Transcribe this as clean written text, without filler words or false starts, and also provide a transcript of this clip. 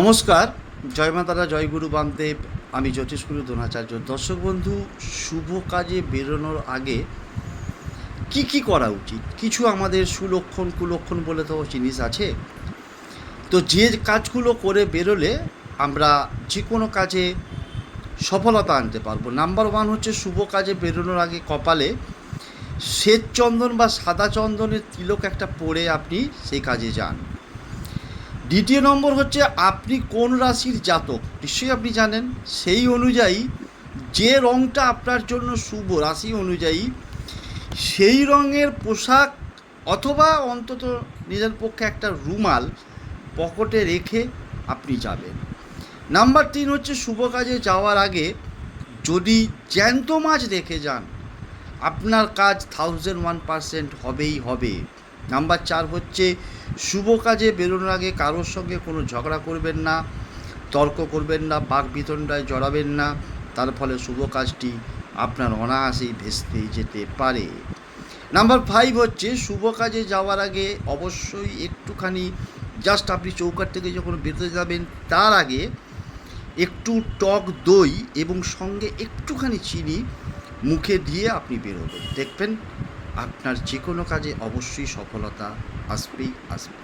নমস্কার, জয় মাতারা, জয় গুরু বামদেব। আমি জ্যোতিষগুরু দ্রোণাচার্য। দর্শক বন্ধু, শুভ কাজে বেরোনোর আগে কি কি করা উচিত? কিছু আমাদের সুলক্ষণ কুলক্ষণ বলে তো জিনিস আছে। তো যে কাজগুলো করে বেরোলে আমরা যে কোনো কাজে সফলতা আনতে পারবো। নাম্বার ওয়ান হচ্ছে, শুভ কাজে বেরোনোর আগে কপালে শ্বেত চন্দন বা সাদা চন্দনের তিলক একটা পরে আপনি সেই কাজে যান। দ্বিতীয় নম্বর হচ্ছে, আপনি কোন রাশির জাতক নিশ্চয়ই আপনি জানেন। সেই অনুযায়ী যে রঙটা আপনার জন্য শুভ রাশি অনুযায়ী সেই রঙের পোশাক, অথবা অন্তত নিজের পক্ষে একটা রুমাল পকেটে রেখে আপনি যাবেন। নাম্বার তিন হচ্ছে, শুভ কাজে যাওয়ার আগে যদি জ্যান্ত মাছ দেখে যান, আপনার কাজ 1001% হবেই হবে। নাম্বার চার হচ্ছে, শুভ কাজে বেরোনোর আগে কারোর সঙ্গে কোনো ঝগড়া করবেন না, তর্ক করবেন না, বাকবিতণ্ডায় জড়াবেন না। তার ফলে শুভ কাজটি আপনার অনায়াসেই ভেস্তে যেতে পারে। নাম্বার ফাইভ হচ্ছে, শুভ কাজে যাওয়ার আগে অবশ্যই একটুখানি জাস্ট আপনি চৌকাঠ থেকে যখন বেরোতে যাবেন তার আগে একটু টক দই এবং সঙ্গে একটুখানি চিনি মুখে দিয়ে আপনি বেরোবেন। দেখবেন আপনার যে কোনো কাজে অবশ্যই সফলতা আসবেই আসবে।